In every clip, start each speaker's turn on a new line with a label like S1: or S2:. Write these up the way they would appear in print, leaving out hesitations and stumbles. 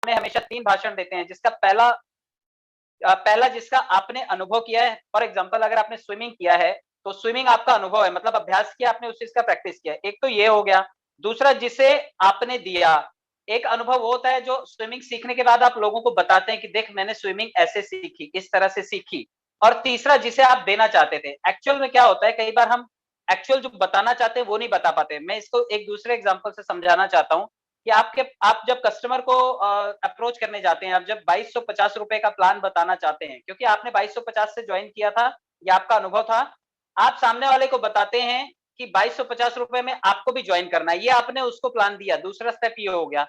S1: सामने हमेशा 3 भाषण देते हैं, जिसका पहला जिसका आपने अनुभव किया है, फॉर एग्जांपल अगर आपने स्विमिंग किया है, तो स्विमिंग आपका अनुभव है, मतलब अभ्यास किया आपने, उस चीज का प्रैक्टिस किया है। एक तो ये हो गया। दूसरा जिसे आपने दिया, एक अनुभव वो होता है जो स्विमिंग सीखने के बाद आप लोगों को बताते हैं कि देख मैंने स्विमिंग ऐसे सीखी, इस तरह से सीखी। और तीसरा जिसे आप देना चाहते थे। एक्चुअल में क्या होता है, कई बार हम एक्चुअल जो बताना चाहते हैं वो नहीं बता पाते। मैं इसको एक दूसरे एग्जांपल से समझाना चाहता हूँ कि आप जब कस्टमर को अप्रोच करने जाते हैं, आप जब 2250 रुपए का प्लान बताना चाहते हैं, क्योंकि आपने 2250 से ज्वाइन किया था, ये आपका अनुभव था, आप सामने वाले को बताते हैं कि 2250 रुपए में आपको भी ज्वाइन करना है, ये आपने उसको प्लान दिया, दूसरा स्टेप ये हो गया।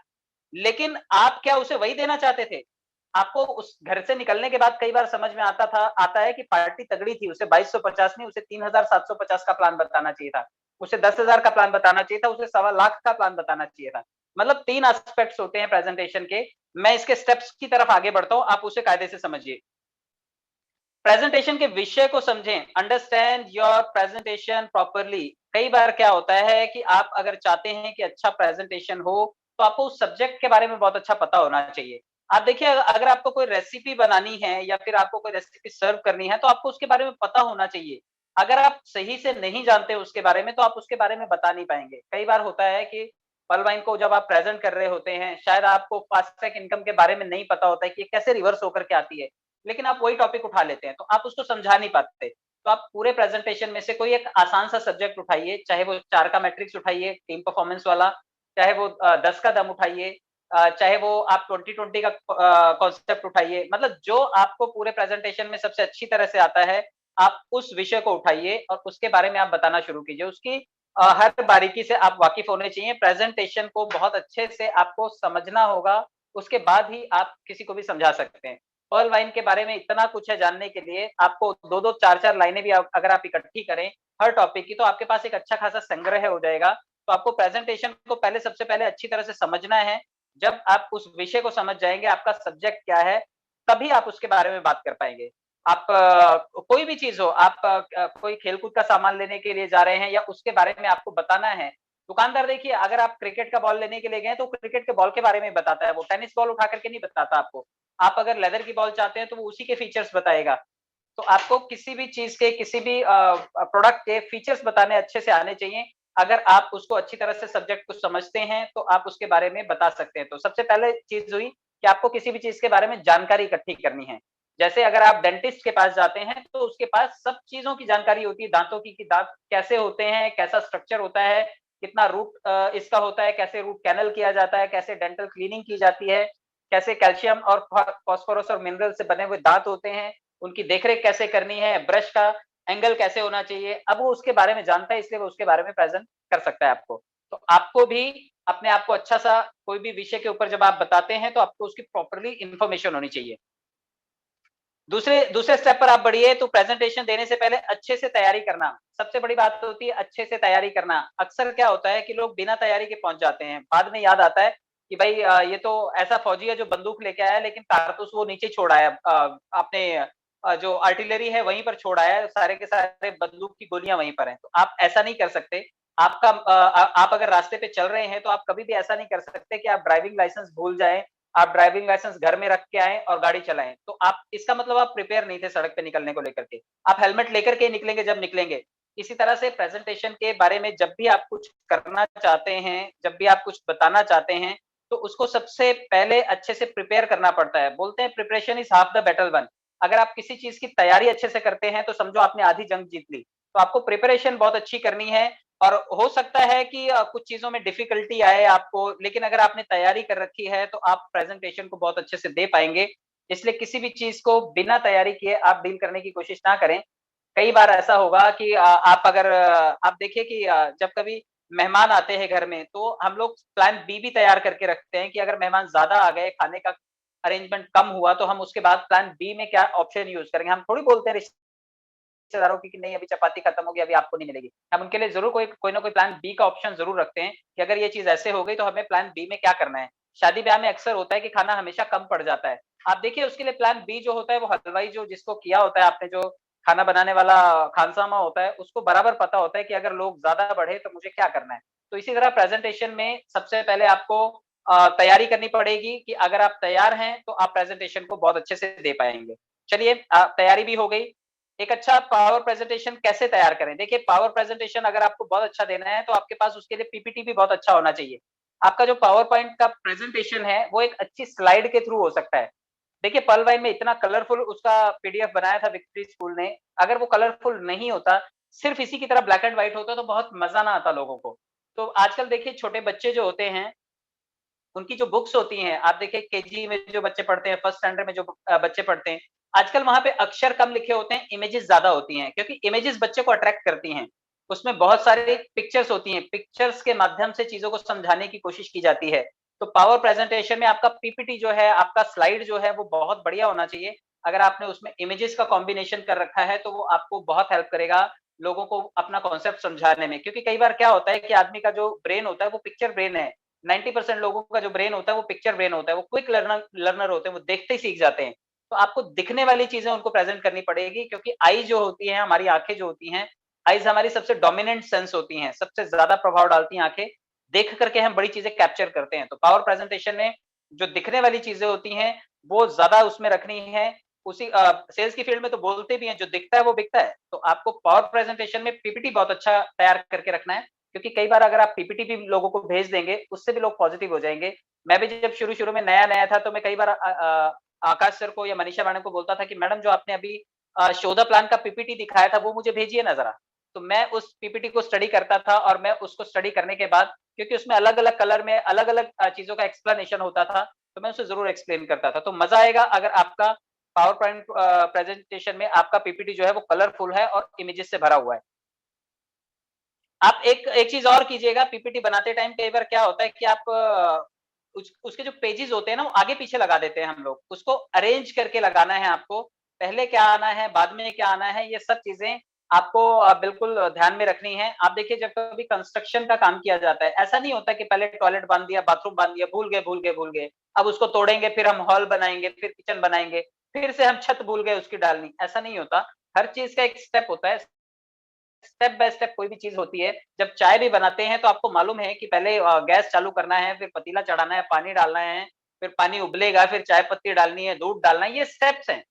S1: लेकिन आप क्या उसे वही देना चाहते थे? आपको उस घर से निकलने के बाद कई बार समझ में आता है कि पार्टी तगड़ी थी, उसे 2250 नहीं, उसे 3750 का प्लान बताना चाहिए था, उसे 10,000 का प्लान बताना चाहिए था, उसे 1.25 का प्लान बताना चाहिए था। मतलब 3 एस्पेक्ट्स होते हैं प्रेजेंटेशन के। मैं इसके स्टेप्स की तरफ आगे बढ़ता हूँ, आप उसे कायदे से समझिए। प्रेजेंटेशन के विषय को समझें, अंडरस्टैंड योर प्रेजेंटेशन प्रॉपरली। कई बार क्या होता है कि आप अगर चाहते हैं कि अच्छा प्रेजेंटेशन हो, तो आपको उस सब्जेक्ट के बारे में बहुत अच्छा पता होना चाहिए। आप देखिए, अगर आपको कोई रेसिपी बनानी है या फिर आपको कोई रेसिपी सर्व करनी है, तो आपको उसके बारे में पता होना चाहिए। अगर आप सही से नहीं जानते उसके बारे में, तो आप उसके बारे में बता नहीं पाएंगे। कई बार होता है कि पल वाइन को जब आप प्रेजेंट कर रहे होते हैं, शायद आपको फास्ट ट्रैक इनकम के बारे में नहीं पता होता है कि ये कैसे रिवर्स होकर के आती है, लेकिन आप वही टॉपिक उठा लेते हैं, तो आप उसको समझा नहीं पाते। तो आप पूरे प्रेजेंटेशन में से कोई एक आसान सा सब्जेक्ट उठाइए, चाहे वो 4 का मैट्रिक्स उठाइए, टीम परफॉर्मेंस वाला, चाहे वो 10 का दम उठाइए, चाहे वो आप 20-20 का कॉन्सेप्ट उठाइए। मतलब जो आपको पूरे प्रेजेंटेशन में सबसे अच्छी तरह से आता है, आप उस विषय को उठाइए और उसके बारे में आप बताना शुरू कीजिए। उसकी हर बारीकी से आप वाकिफ होने चाहिए। प्रेजेंटेशन को बहुत अच्छे से आपको समझना होगा, उसके बाद ही आप किसी को भी समझा सकते हैं। पर्ल वाइन के बारे में इतना कुछ है जानने के लिए, आपको 2-2 4-4 लाइनें भी अगर आप इकट्ठी करें हर टॉपिक की, तो आपके पास एक अच्छा खासा संग्रह हो जाएगा। तो आपको प्रेजेंटेशन को सबसे पहले अच्छी तरह से समझना है। जब आप उस विषय को समझ जाएंगे, आपका सब्जेक्ट क्या है, तभी आप उसके बारे में बात कर पाएंगे। आप कोई भी चीज हो, आप कोई खेलकूद का सामान लेने के लिए जा रहे हैं या उसके बारे में आपको बताना है। दुकानदार देखिए, अगर आप क्रिकेट का बॉल लेने के लिए गए, तो क्रिकेट के बॉल के बारे में बताता है, वो टेनिस बॉल उठा करके नहीं बताता आपको। आप अगर लेदर की बॉल चाहते हैं, तो वो उसी के फीचर्स बताएगा। तो आपको किसी भी चीज के, किसी भी प्रोडक्ट के फीचर्स बताने अच्छे से आने चाहिए। अगर आप उसको अच्छी तरह से सब्जेक्ट को समझते हैं, तो आप उसके बारे में बता सकते हैं। तो सबसे पहले चीज हुई कि आपको किसी भी चीज के बारे में जानकारी इकट्ठी करनी है। जैसे अगर आप डेंटिस्ट के पास जाते हैं, तो उसके पास सब चीजों की जानकारी होती है, दांतों की, कि दांत कैसे होते हैं, कैसा स्ट्रक्चर होता है, कितना रूट इसका होता है, कैसे रूट कैनल किया जाता है, कैसे डेंटल क्लीनिंग की जाती है, कैसे कैल्शियम और फास्फोरस और मिनरल से बने हुए दांत होते हैं, उनकी देखरेख कैसे करनी है, ब्रश का एंगल कैसे होना चाहिए। अब वो उसके बारे में जानता है, इसलिए वो उसके बारे में प्रेजेंट कर सकता है आपको। तो आपको भी अपने आप को अच्छा सा कोई भी विषय के ऊपर जब आप बताते हैं, तो आपको उसकी प्रॉपरली इंफॉर्मेशन होनी चाहिए। दूसरे दूसरे स्टेप पर आप बढ़िए, तो प्रेजेंटेशन देने से पहले अच्छे से तैयारी करना सबसे बड़ी बात होती है। अच्छे से तैयारी करना। अक्सर क्या होता है कि लोग बिना तैयारी के पहुंच जाते हैं, बाद में याद आता है कि भाई ये तो ऐसा फौजी है जो बंदूक लेके आया, लेकिन कारतूस वो नीचे छोड़ आया, अपने जो आर्टिलरी है वहीं पर छोड़ आया है, सारे के सारे बंदूक की गोलियां वहीं पर हैं। तो आप ऐसा नहीं कर सकते। आप अगर रास्ते पे चल रहे हैं, तो आप कभी भी ऐसा नहीं कर सकते कि आप ड्राइविंग लाइसेंस भूल जाएं, आप ड्राइविंग लाइसेंस घर में रख के आए और गाड़ी चलाएं। तो आप, इसका मतलब आप प्रिपेयर नहीं थे सड़क पे निकलने को लेकर के। आप हेलमेट लेकर के निकलेंगे जब निकलेंगे। इसी तरह से प्रेजेंटेशन के बारे में जब भी आप कुछ करना चाहते हैं, जब भी आप कुछ बताना चाहते हैं, तो उसको सबसे पहले अच्छे से प्रिपेयर करना पड़ता है। बोलते हैं preparation is half the battle one. अगर आप किसी चीज की तैयारी अच्छे से करते हैं, तो समझो आपने आधी जंग जीत ली। तो आपको प्रिपरेशन बहुत अच्छी करनी है। और हो सकता है कि कुछ चीजों में डिफिकल्टी आए आपको, लेकिन अगर आपने तैयारी कर रखी है, तो आप प्रेजेंटेशन को बहुत अच्छे से दे पाएंगे। इसलिए किसी भी चीज को बिना तैयारी किए आप डील करने की कोशिश ना करें। कई बार ऐसा होगा कि आप अगर आप देखिए कि जब कभी मेहमान आते हैं घर में, तो हम लोग प्लान बी भी तैयार करके रखते हैं कि अगर मेहमान ज्यादा आ गए, खाने का अरेंजमेंट कम हुआ, तो हम उसके बाद प्लान बी में क्या ऑप्शन यूज करेंगे। हम थोड़ी बोलते हैं रिश्तेदारों की कि नहीं अभी चपाती खत्म हो गई, अभी आपको नहीं मिलेगी। हम उनके लिए जरूर कोई ना कोई प्लान बी का ऑप्शन जरूर रखते हैं कि अगर ये चीज ऐसे हो गई, तो हमें प्लान बी में क्या करना है। शादी ब्याह में अक्सर होता है कि खाना हमेशा कम पड़ जाता है। आप देखिए, उसके लिए प्लान बी जो होता है, वो हलवाई जो जिसको किया होता है आपने, जो खाना बनाने वाला खानसामा होता है, उसको बराबर पता होता है कि अगर लोग ज्यादा बढ़े तो मुझे क्या करना है। तो इसी तरह प्रेजेंटेशन में सबसे पहले आपको तैयारी करनी पड़ेगी कि अगर आप तैयार हैं तो आप प्रेजेंटेशन को बहुत अच्छे से दे पाएंगे। चलिए तैयारी भी हो गई। एक अच्छा पावर प्रेजेंटेशन कैसे तैयार करें? देखिए पावर प्रेजेंटेशन अगर आपको बहुत अच्छा देना है तो आपके पास उसके लिए पीपीटी भी बहुत अच्छा होना चाहिए। आपका जो पावर पॉइंट का प्रेजेंटेशन है वो एक अच्छी स्लाइड के थ्रू हो सकता है। देखिए पल वाइन में इतना कलरफुल उसका पीडीएफ बनाया था विक्ट्री स्कूल ने, अगर वो कलरफुल नहीं होता, सिर्फ इसी की तरह ब्लैक एंड व्हाइट होता तो बहुत मजा ना आता लोगों को। तो आजकल देखिए छोटे बच्चे जो होते हैं, उनकी जो बुक्स होती हैं, आप देखिए केजी में जो बच्चे पढ़ते हैं, फर्स्ट स्टैंडर्ड में जो बच्चे पढ़ते हैं, आजकल वहाँ पे अक्षर कम लिखे होते हैं, इमेजेस ज़्यादा होती हैं, क्योंकि इमेजेस बच्चे को अट्रैक्ट करती हैं। उसमें बहुत सारी पिक्चर्स होती हैं, पिक्चर्स के माध्यम से चीज़ों को समझाने की कोशिश की जाती है। तो पावर प्रेज़ेंटेशन में आपका पीपीटी जो है, आपका स्लाइड जो है, वो बहुत बढ़िया होना चाहिए। अगर आपने उसमें इमेजेस का कॉम्बिनेशन कर रखा है, तो वो आपको बहुत हेल्प करेगा, लोगों को अपना कॉन्सेप्ट समझाने में। क्योंकि कई बार क्या होता है कि आदमी का जो ब्रेन होता है, वो पिक्चर ब्रेन है। 90% लोगों का जो ब्रेन होता है वो पिक्चर ब्रेन होता है, वो क्विक लर्नर होते हैं, वो देखते ही सीख जाते हैं। तो आपको दिखने वाली चीज़ें उनको प्रेज़ेंट करनी पड़ेगी, क्योंकि आई जो होती है, हमारी आँखें जो होती हैं, आइज़ हमारी सबसे डोमिनेंट सेंस होती हैं, सबसे ज़्यादा प्रभाव डालती हैं आँखें, देख कर के हम बड़ी चीज़ें कैप्चर करते हैं। तो पावर प्रेज़ेंटेशन में जो दिखने वाली चीज़ें होती हैं, वो ज़्यादा उसमें रखनी है। उसी सेल्स की फील्ड में तो बोलते भी हैं, जो दिखता है वो बिकता है। तो आपको पावर प्रेज़ेंटेशन में पीपीटी बहुत अच्छा तैयार करके रखना है। क्योंकि कई बार अगर आप पीपीटी भी लोगों को भेज देंगे, उससे भी लोग पॉजिटिव हो जाएँगे। मैं भी जब शुरू-शुरू में नया-नया था तो मैं कई बार आकाश सर को या मनीषा मैडम को बोलता था कि मैडम जो आपने अभी शो द प्लान का पीपीटी दिखाया था वो मुझे भेजिए ना ज़रा। तो मैं उस पीपीटी को स्टडी करता था और मैं उसको स्टडी करने के बाद, क्योंकि उसमें अलग-अलग कलर में अलग-अलग चीज़ों का एक्सप्लेनेशन होता था, तो मैं उसे ज़रूर एक्सप्लेन करता था। तो मज़ा आएगा अगर आपका पावर पॉइंट प्रेज़ेंटेशन में आपका पीपीटी जो है वो कलरफुल है और इमेजेस से भरा हुआ है। आप एक एक चीज़ और कीजिएगा, पीपीटी बनाते टाइम कई बार क्या होता है कि आप उसके जो पेजेज़ होते हैं ना, वो आगे-पीछे लगा देते हैं हम लोग। उसको अरेंज करके लगाना है आपको। पहले क्या आना है, बाद में क्या आना है, ये सब चीज़ें आपको बिल्कुल ध्यान में रखनी है। आप देखिए जब कभी कंस्ट्रक्शन का काम किया जाता है, ऐसा नहीं होता कि पहले टॉयलेट बाँध दिया, बाथरूम बाँध दिया, भूल गए। अब उसको तोड़ेंगे, फिर हम हॉल बनाएँगे, फिर किचन बनाएँगे, फिर से हम छत भूल गए उसकी डालनी, ऐसा नहीं होता। हर चीज़ का एक स्टेप होता है। स्टेप बाय स्टेप कोई भी चीज़ होती है। जब चाय भी बनाते हैं तो आपको मालूम है कि पहले गैस चालू करना है, फिर पतीला चढ़ाना है, पानी डालना है, फिर पानी उबलेगा, फिर चाय पत्ती डालनी है, दूध डालना है, ये स्टेप्स हैं।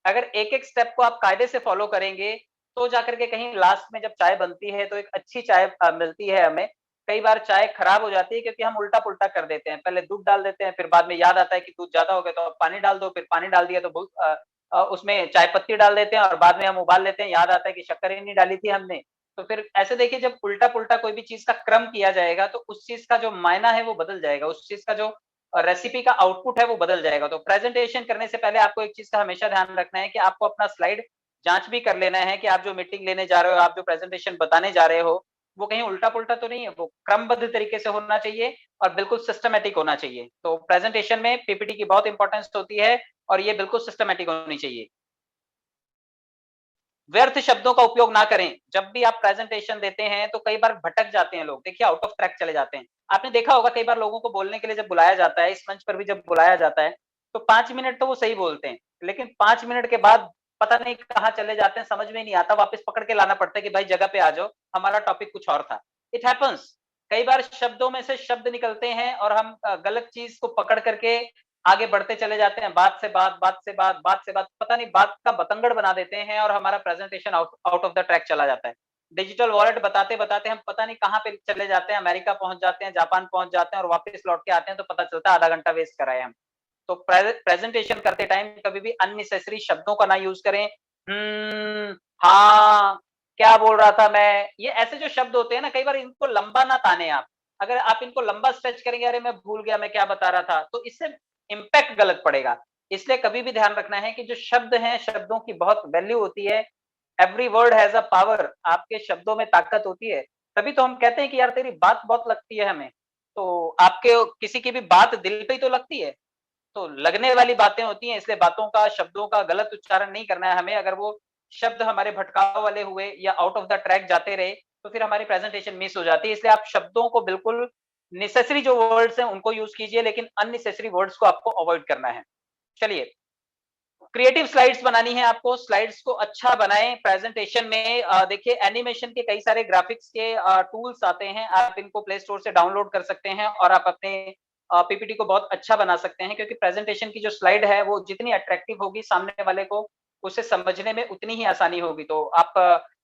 S1: अगर एक-एक स्टेप को आप कायदे से फॉलो करेंगे, तो जाकर के कहीं लास्ट में जब चाय बनती है तो एक अच्छी चाय मिलती है हमें। कई बार चाय खराब हो जाती है क्योंकि हम उल्टा-पुल्टा कर देते हैं। पहले दूध डाल देते हैं, फिर बाद में याद आता है कि दूध ज़्यादा हो गया तो अब पानी डाल दो, फिर पानी डाल दिया तो उसमें चाय पत्ती डाल देते हैं और बाद में हम उबाल लेते हैं, याद आता है कि शक्कर ही नहीं डाली थी हमने। तो फिर ऐसे देखिए जब उल्टा-पुल्टा कोई भी चीज़ का क्रम किया जाएगा तो उस चीज़ का जो मायना है वो बदल जाएगा, उस चीज़ का जो रेसिपी का आउटपुट है वो बदल जाएगा। तो प्रेज़ेंटेशन करने से पहले आपको एक चीज़ का हमेशा ध्यान रखना है कि आपको अपना स्लाइड जाँच भी कर लेना है कि आप जो मीटिंग लेने जा रहे हो, आप जो प्रेज़ेंटेशन बताने जा रहे हो, वो कहीं उल्टा-पुल्टा तो नहीं है, वो क्रमबद्ध तरीके से होना चाहिए और बिल्कुल सिस्टमैटिक होना चाहिए। तो प्रेज़ेंटेशन में पीपीटी की बहुत इम्पोर्टेंस होती है और ये बिल्कुल सिस्टमैटिक होनी चाहिए। व्यर्थ शब्दों का उपयोग ना करें। जब भी आप प्रेज़ेंटेशन देते हैं तो कई बार भटक जाते हैं लोग, देखिए आउट ऑफ ट्रैक चले जाते हैं। आपने देखा होगा कई बार लोगों को बोलने के लिए जब बुलाया जाता है, इस मंच पर भी जब बुलाया जाता है, तो 5 मिनट तो वो सही बोलते हैं, लेकिन 5 मिनट के बाद पता नहीं कहाँ चले जाते हैं, समझ में नहीं आता, वापस पकड़ के लाना पड़ता है कि भाई जगह पे आ जाओ, हमारा टॉपिक कुछ और था। It happens. कई बार शब्दों में से शब्द निकलते हैं और हम गलत चीज़ को पकड़ करके आगे बढ़ते चले जाते हैं, बात से बात, पता नहीं बात का बतंगड़ बना देते हैं और हमारा presentation out out of the track चला जाता है। डिजिटल वॉलेट बताते-बताते हम पता नहीं कहाँ पे चले जाते हैं, अमेरिका पहुँच जाते हैं, जापान पहुँच जाते हैं और वापस लौट के आते हैं तो पता चलता है आधा घंटा वेस्ट कराए हम। तो प्रेज़ेंटेशन करते टाइम कभी भी अननेसेसरी शब्दों का ना यूज़ करें। हाँ, क्या बोल रहा था मैं? ये ऐसे जो शब्द होते हैं ना, कई बार इनको लंबा ना तानें आप। अगर आप इनको लंबा स्ट्रेच करेंगे, अरे मैं भूल गया मैं क्या बता रहा था, तो इससे इम्पैक्ट गलत पड़ेगा। इसलिए कभी भी ध्यान रखना है कि जो शब्द हैं, शब्दों की बहुत वैल्यू होती है। Every word has a power, आपके शब्दों में ताकत होती है। तभी तो हम कहते हैं कि यार तेरी बात बहुत लगती है हमें। तो आपके किसी की भी बात दिल पे ही तो लगती है। तो लगने वाली बातें होती हैं, इसलिए बातों का, शब्दों का गलत उच्चारण नहीं करना है हमें। अगर वो शब्द हमारे भटकाव वाले हुए या आउट ऑफ द ट्रैक जाते रहे, तो फिर हमारी प्रेज़ेंटेशन मिस हो जाती है। इसलिए आप शब्दों को बिल्कुल नेसेसरी जो वर्ड्स हैं, उनको यूज़ कीजिए, लेकिन अननेसेसरी वर्ड्स को आपको अवॉइड करना है। चलिए, क्रिएटिव स्लाइड्स बनानी है आपको, स्लाइड्स को अच्छा बनाएँ प्रेज़ेंटेशन में देखिए एनिमेशन के कई सारे ग्राफ़िक्स के टूल्स आते हैं, आप इनको प्ले स्टोर से डाउनलोड कर सकते हैं और आप अपने पीपीटी को बहुत अच्छा बना सकते हैं, क्योंकि प्रेजेंटेशन की जो स्लाइड है वो जितनी अट्रैक्टिव होगी, सामने वाले को उसे समझने में उतनी ही आसानी होगी। तो आप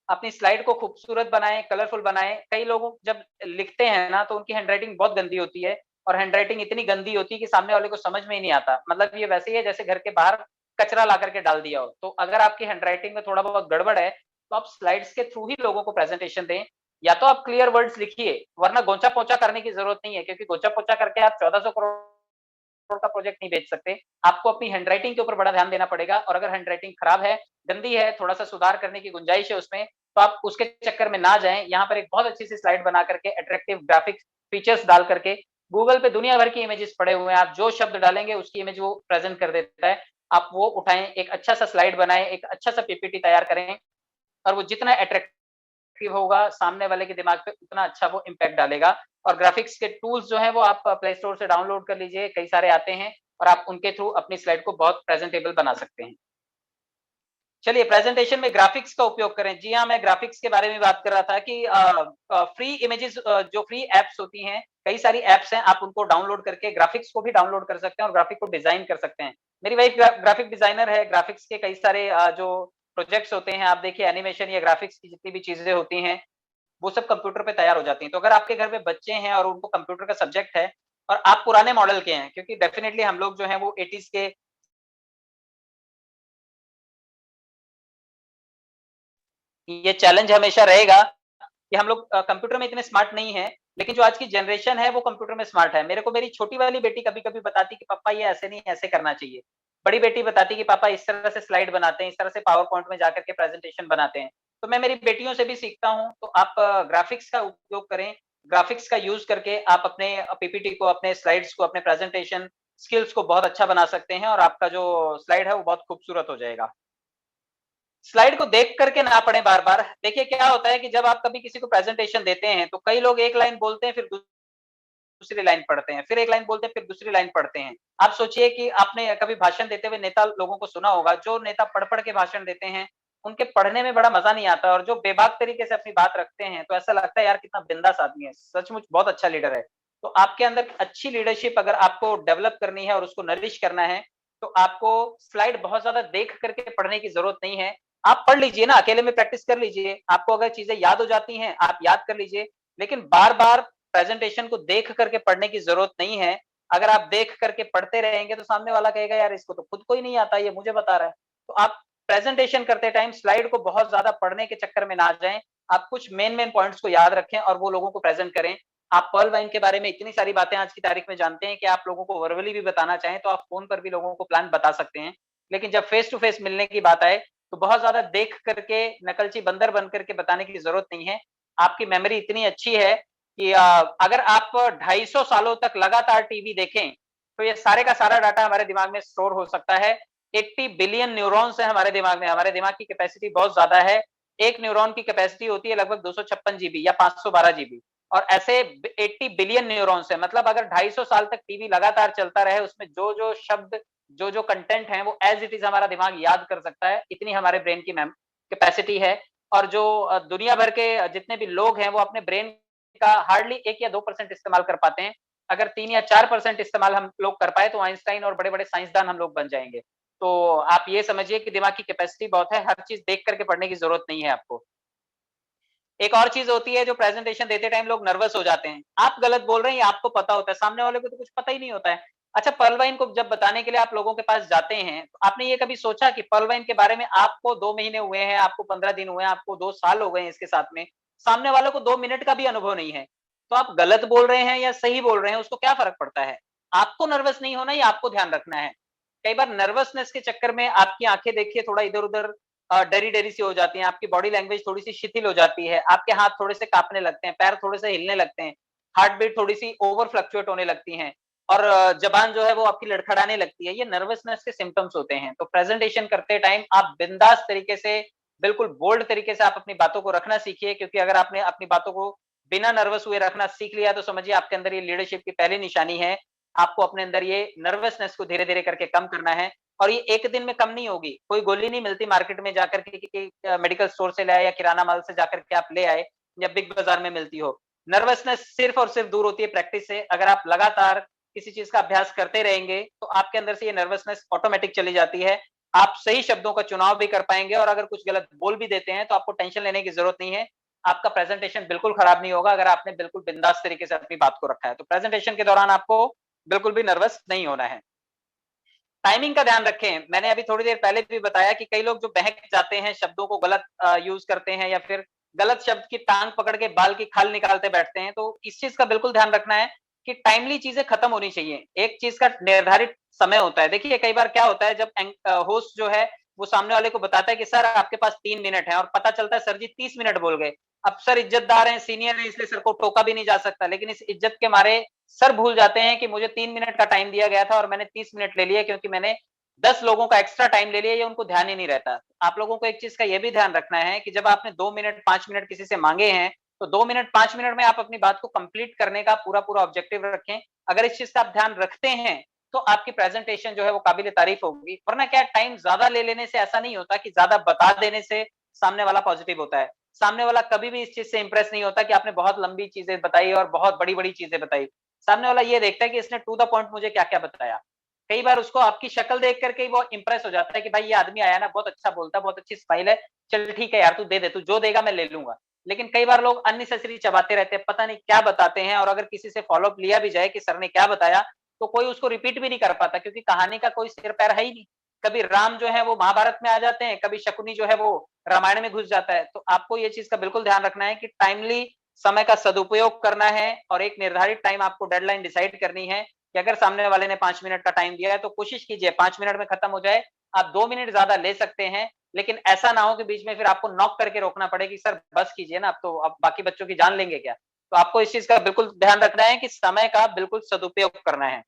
S1: अपनी स्लाइड को खूबसूरत बनाएँ, कलरफुल बनाएँ। कई लोग जब लिखते हैं ना, तो उनकी हैंडराइटिंग बहुत गंदी होती है, और हैंडराइटिंग इतनी गंदी होती है कि सामने वाले को समझ में ही नहीं आता। मतलब ये वैसे ही है जैसे घर के बाहर कचरा ला करके डाल दिया हो। तो अगर आपकी हैंडराइटिंग में थोड़ा बहुत गड़बड़ है, तो आप स्लाइड्स के थ्रू ही लोगों को प्रेजेंटेशन दें। या तो आप क्लियर वर्ड्स लिखिए, वरना गोंचा-पोंचा करने की ज़रूरत नहीं है, क्योंकि गोंचा-पोंचा करके आप 1400 करोड़ का प्रोजेक्ट नहीं बेच सकते। आपको अपनी हैंडराइटिंग के ऊपर बड़ा ध्यान देना पड़ेगा, और अगर हैंडराइटिंग खराब है, गंदी है, थोड़ा-सा सुधार करने की गुंजाइश है उसमें, तो आप उसके चक्कर में ना जाएँ। यहाँ पर एक बहुत अच्छी-सी स्लाइड बना करके अट्रैक्टिव ग्राफिक्स फीचर्स डाल करके, गूगल पे दुनिया भर की इमेजेस पड़े हुए हैं, आप जो शब्द डालेंगे उसकी इमेज वो प्रेज़ेंट कर देता है। आप वो उठाएँ, एक अच्छा-सा स्लाइड बनाएँ, एक अच्छा-सा पीपीटी तैयार करें, और वो जितना अट्रैक्टिव होगा, सामने वाले के दिमाग पे उतना अच्छा वो इम्पैक्ट डालेगा। और ग्राफिक्स के टूल्स जो हैं वो आप प्ले स्टोर से डाउनलोड कर लीजिए, कई सारे आते हैं, और आप उनके थ्रू अपनी स्लाइड को बहुत प्रेजेंटेबल बना सकते हैं। चलिए, प्रेजेंटेशन में ग्राफिक्स का उपयोग करें। जी हाँ, मैं ग्राफिक्स के बारे में बात कर रहा था कि फ्री इमेजेस, जो फ्री ऐप्स होती हैं, कई सारी ऐप्स हैं, आप उनको डाउनलोड करके ग्राफिक्स को भी डाउनलोड कर सकते हैं और ग्राफिक को डिज़ाइन कर सकते हैं। मेरी वाइफ ग्राफिक डिज़ाइनर है, ग्राफिक्स के कई सारे जो प्रोजेक्ट्स होते हैं, आप देखिए एनिमेशन या ग्राफिक्स की जितनी भी चीज़ें होती हैं, वो सब कंप्यूटर पे तैयार हो जाती हैं। तो अगर आपके घर में बच्चे हैं और उनको कंप्यूटर का सब्जेक्ट है, और आप पुराने मॉडल के हैं, क्योंकि डेफिनिटली हम लोग जो हैं वो 80s के, ये चैलेंज हमेशा रहेगा कि हम लोग कंप्यूटर में इतने स्मार्ट नहीं हैं, लेकिन जो आज की जनरेशन है वो कंप्यूटर में स्मार्ट है। मेरे को मेरी छोटी वाली बेटी कभी-कभी बताती कि पापा ये ऐसे नहीं, ऐसे करना चाहिए। बड़ी बेटी बताती कि पापा इस तरह से स्लाइड बनाते हैं, इस तरह से पावर पॉइंट में जाकर के प्रेजेंटेशन बनाते हैं। तो मैं मेरी बेटियों से भी सीखता हूँ, तो आप ग्राफिक्स का उपयोग करें, ग्राफिक्स का यूज़ करके आप अपने पीपीटी को, अपने स्लाइड्स को, अपने प्रेजेंटेशन स्किल्स को बहुत अच्छा बना सकते हैं, और आपका जो स्लाइड है वो बहुत खूबसूरत हो जाएगा। स्लाइड को देख करके ना पढ़ें बार-बार। देखिए क्या होता है कि जब आप कभी किसी को प्रेजेंटेशन देते हैं, तो कई लोग एक लाइन बोलते हैं, फिर दूसरी लाइन पढ़ते हैं, फिर एक लाइन बोलते हैं, फिर दूसरी लाइन पढ़ते हैं। आप सोचिए कि आपने कभी भाषण देते हुए नेता लोगों को सुना होगा, जो नेता पढ़-पढ़ के भाषण देते हैं, उनके पढ़ने में बड़ा मज़ा नहीं आता, और जो बेबाक तरीके से अपनी बात रखते हैं, तो ऐसा लगता है यार कितना बिंदास आदमी है, सचमुच बहुत अच्छा लीडर है। तो आपके अंदर अच्छी लीडरशिप अगर आपको डेवलप करनी है और उसको नरिश करना है, तो आपको स्लाइड बहुत ज़्यादा देख करके पढ़ने की ज़रूरत नहीं है। आप पढ़ लीजिए ना, अकेले में प्रैक्टिस कर लीजिए। आपको अगर चीज़ें याद हो जाती हैं, आप याद कर लीजिए, लेकिन बार-बार प्रेजेंटेशन को देख करके पढ़ने की ज़रूरत नहीं है। अगर आप देख करके पढ़ते रहेंगे, तो सामने वाला कहेगा यार इसको तो खुद को ही नहीं आता, ये मुझे बता रहा है। तो आप प्रेजेंटेशन करते टाइम स्लाइड को बहुत ज़्यादा पढ़ने के चक्कर में ना जाएँ। आप कुछ मेन पॉइंट्स को याद रखें और वो लोगों को प्रेज़ेंट करें। आप पर्ल वाइन के बारे में इतनी सारी बातें आज की तारीख में जानते हैं कि आप लोगों को वर्बली भी बताना चाहें, तो आप फ़ोन पर भी लोगों को प्लान बता सकते हैं। लेकिन जब फेस टू फेस मिलने की बात आए, तो बहुत ज़्यादा देख करके नकलची बंदर बन करके बताने की ज़रूरत नहीं है। आपकी मेमोरी इतनी अच्छी है कि अगर आप 250 सालों तक लगातार टीवी देखें, तो ये सारे का सारा डाटा हमारे दिमाग में स्टोर हो सकता है। 80 बिलियन न्यूरॉन्स हैं हमारे दिमाग में, हमारे दिमाग की कैपेसिटी बहुत ज़्यादा है। एक न्यूरॉन की कैपेसिटी होती है लगभग 256 जीबी या 512 जीबी, और ऐसे 80 बिलियन न्यूरॉन्स हैं। मतलब अगर 250 साल तक टीवी लगातार चलता रहे, उसमें जो-जो शब्द, जो-जो कंटेंट है, वो एज़ इट इज़ हमारा दिमाग याद कर सकता है, इतनी हमारे ब्रेन की कैपेसिटी है। और जो दुनिया भर के जितने भी लोग हैं, वो अपने ब्रेन का हार्डली 1 या 2% इस्तेमाल कर पाते हैं। अगर 3 या 4% इस्तेमाल हम लोग कर पाए, तो आइंस्टाइन और बड़े-बड़े साइंसदान हम लोग बन जाएँगे। तो आप ये समझिए कि दिमाग की कैपेसिटी बहुत है, हर चीज़ देख कर के पढ़ने की ज़रूरत नहीं है आपको। एक और चीज़ होती है, जो प्रेज़ेंटेशन देते टाइम लोग नर्वस हो जाते हैं। आप गलत बोल रहे हैं, ये आपको पता होता है, सामने वाले को तो कुछ पता ही नहीं होता है। अच्छा, पर्ल वाइन को जब बताने के लिए आप लोगों के पास जाते हैं, तो आपने ये कभी सोचा कि पर्ल वाइन के बारे में आपको 2 महीने हुए हैं, आपको 15 दिन हुए हैं, आपको 2 साल हो गए हैं इसके साथ में, सामने वाले को 2 मिनट का भी अनुभव नहीं है। तो आप गलत बोल रहे हैं या सही बोल रहे हैं, उसको क्या फ़र्क पड़ता है? आपको नर्वस नहीं होना, ये आपको ध्यान रखना है। कई बार नर्वसनेस के चक्कर में आपकी आँखें देखिए थोड़ा इधर-उधर डरी-डरी सी हो जाती हैं, आपकी बॉडी लैंग्वेज थोड़ी-सी शिथिल हो जाती है, आपके हाथ थोड़े-से काँपने लगते हैं, पैर थोड़े-से हिलने लगते हैं, हार्ट बीट थोड़ी-सी ओवर फ्लक्चुएट होने लगती हैं, और ज़बान जो है वो आपकी लड़खड़ाने लगती है। ये नर्वसनेस के सिम्पटम्स होते हैं। तो प्रेज़ेंटेशन करते टाइम आप बिंदास तरीके से, बिल्कुल बोल्ड तरीके से आप अपनी बातों को रखना सीखिए, क्योंकि अगर आपने अपनी बातों को बिना नर्वस हुए रखना सीख लिया, तो समझिए आपके अंदर ये लीडरशिप की पहली निशानी है। आपको अपने अंदर ये नर्वसनेस को धीरे-धीरे करके कम करना है, और ये एक दिन में कम नहीं होगी। कोई गोली नहीं मिलती मार्केट में जाकर के कि मेडिकल स्टोर से ले आए या किराना माल से जाकर के आप ले आए, या बिग बाज़ार में मिलती हो। नर्वसनेस सिर्फ़ और सिर्फ़ दूर होती है प्रैक्टिस से। अगर आप लगातार किसी चीज का अभ्यास करते रहेंगे तो आपके अंदर से ये नर्वसनेस ऑटोमेटिक चली जाती है। आप सही शब्दों का चुनाव भी कर पाएंगे और अगर कुछ गलत बोल भी देते हैं तो आपको टेंशन लेने की जरूरत नहीं है। आपका प्रेजेंटेशन बिल्कुल खराब नहीं होगा अगर आपने बिल्कुल बिंदास तरीके से अपनी बात को रखा है। तो प्रेजेंटेशन के दौरान आपको बिल्कुल भी नर्वस नहीं होना है। टाइमिंग का ध्यान रखें। मैंने अभी थोड़ी देर पहले भी बताया कि कई लोग जो बहक जाते हैं, शब्दों को गलत यूज करते हैं या फिर गलत शब्द की टांग पकड़ के बाल की खाल निकालते बैठते हैं। तो इस चीज का बिल्कुल ध्यान रखना है कि टाइमली चीजें खत्म होनी चाहिए। एक चीज का निर्धारित समय होता है। देखिए कई बार क्या होता है जब होस्ट जो है वो सामने वाले को बताता है कि सर आपके पास 3 मिनट है और पता चलता है सर जी 30 मिनट बोल गए। अब सर इज्जतदार हैं, सीनियर हैं, इसलिए सर को टोका भी नहीं जा सकता। लेकिन इस इज्जत के मारे सर भूल जाते हैं कि मुझे 3 मिनट का टाइम दिया गया था और मैंने 30 मिनट ले लिया क्योंकि मैंने 10 लोगों का एक्स्ट्रा टाइम ले लिया, ये उनको ध्यान ही नहीं रहता। आप लोगों को एक चीज का ये भी ध्यान रखना है कि जब आपने 2 मिनट 5 मिनट किसी से मांगे हैं तो 2 मिनट 5 मिनट में आप अपनी बात को कंप्लीट करने का पूरा पूरा ऑब्जेक्टिव रखें। अगर इस चीज का आप ध्यान रखते हैं तो आपकी प्रेजेंटेशन जो है वो काबिल तारीफ होगी। वरना क्या टाइम ज्यादा ले लेने से ऐसा नहीं होता कि ज्यादा बता देने से सामने वाला पॉजिटिव होता है। सामने वाला कभी भी इस चीज से इंप्रेस नहीं होता कि आपने बहुत लंबी चीजें बताई और बहुत बड़ी बड़ी चीजें बताई। सामने वाला ये देखता है कि इसने टू द पॉइंट मुझे क्या क्या बताया। कई बार उसको आपकी शक्ल देख करके वो इंप्रेस हो जाता है कि भाई ये आदमी आया ना, बहुत अच्छा बोलता है, बहुत अच्छी स्माइल है, चल ठीक है यार तू दे दे, तू जो देगा मैं ले लूंगा। लेकिन कई बार लोग अननेसेसरी चबाते रहते हैं, पता नहीं क्या बताते हैं। और अगर किसी से फॉलोअप लिया भी जाए कि सर ने क्या बताया तो कोई उसको रिपीट भी नहीं कर पाता क्योंकि कहानी का कोई सिर पैर है ही नहीं। कभी राम जो है वो महाभारत में आ जाते हैं, कभी शकुनी जो है वो रामायण में घुस जाता है। तो आपको ये चीज का बिल्कुल ध्यान रखना है कि टाइमली समय का सदुपयोग करना है और एक निर्धारित टाइम आपको डेडलाइन डिसाइड करनी है कि अगर सामने वाले ने 5 मिनट का टाइम दिया है तो कोशिश कीजिए 5 मिनट में खत्म हो जाए। आप 2 मिनट ज्यादा ले सकते हैं लेकिन ऐसा ना हो कि बीच में फिर आपको नॉक करके रोकना पड़े कि सर बस कीजिए ना, अब तो अब बाकी बच्चों की जान लेंगे क्या। तो आपको इस चीज का बिल्कुल ध्यान रखना है कि समय का बिल्कुल सदुपयोग करना है।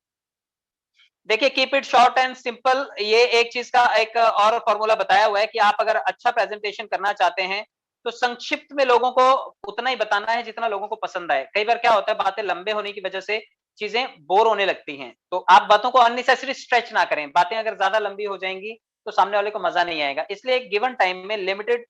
S1: देखिए keep it short and simple, ये एक चीज का एक और फॉर्मूला बताया हुआ है कि आप अगर अच्छा प्रेजेंटेशन करना चाहते हैं तो संक्षिप्त में लोगों को उतना ही बताना है जितना लोगों को पसंद आए। कई बार क्या होता है बातें लंबे होने की वजह से चीजें बोर होने लगती हैं। तो आप बातों को अननेसेसरी स्ट्रेच ना करें। बातें अगर ज्यादा लंबी हो जाएंगी तो सामने वाले को मजा नहीं आएगा। इसलिए एक गिवन टाइम में लिमिटेड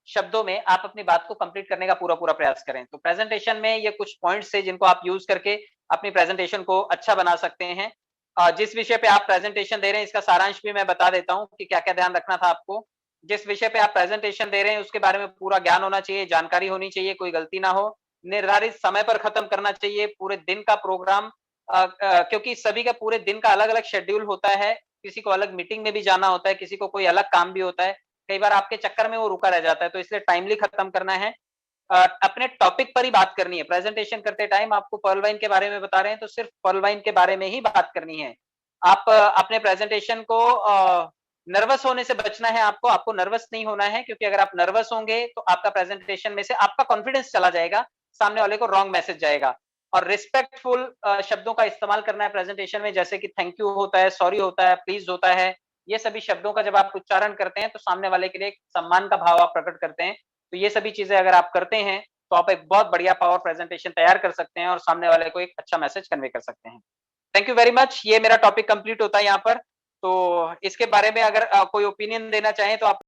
S1: शब्दों में आप अपनी बात को कंप्लीट करने का पूरा पूरा प्रयास करें। तो प्रेजेंटेशन में ये कुछ पॉइंट्स है जिनको आप यूज करके अपनी प्रेजेंटेशन को अच्छा बना सकते हैं। जिस विषय पे आप प्रेजेंटेशन दे रहे हैं इसका सारांश भी मैं बता देता हूँ कि क्या क्या ध्यान रखना था आपको। जिस विषय पे आप प्रेजेंटेशन दे रहे हैं उसके बारे में पूरा ज्ञान होना चाहिए, जानकारी होनी चाहिए, कोई गलती ना हो, निर्धारित समय पर खत्म करना चाहिए, पूरे दिन का प्रोग्राम क्योंकि सभी का पूरे दिन का अलग अलग शेड्यूल होता है। किसी को अलग मीटिंग में भी जाना होता है, किसी को कोई अलग काम भी होता है। कई बार आपके चक्कर में वो रुका रह जाता है तो इसलिए टाइमली खत्म करना है। अपने टॉपिक पर ही बात करनी है। प्रेजेंटेशन करते टाइम आपको पर्ल वाइन के बारे में बता रहे हैं तो सिर्फ पर्ल वाइन के बारे में ही बात करनी है। आप अपने प्रेजेंटेशन को नर्वस होने से बचना है। आपको नर्वस नहीं होना है क्योंकि अगर आप नर्वस होंगे तो आपका प्रेजेंटेशन में से आपका कॉन्फिडेंस चला जाएगा, सामने वाले को रॉन्ग मैसेज जाएगा। और रिस्पेक्टफुल शब्दों का इस्तेमाल करना है प्रेजेंटेशन में, जैसे कि थैंक यू होता है, सॉरी होता है, प्लीज होता है। ये सभी शब्दों का जब आप उच्चारण करते हैं तो सामने वाले के लिए एक सम्मान का भाव आप प्रकट करते हैं। तो ये सभी चीजें अगर आप करते हैं तो आप एक बहुत बढ़िया पावर प्रेजेंटेशन तैयार कर सकते हैं और सामने वाले को एक अच्छा मैसेज कन्वे कर सकते हैं। Thank you very much. ये मेरा टॉपिक कंप्लीट होता है यहाँ पर। तो इसके बारे में अगर कोई ओपिनियन देना चाहें तो आप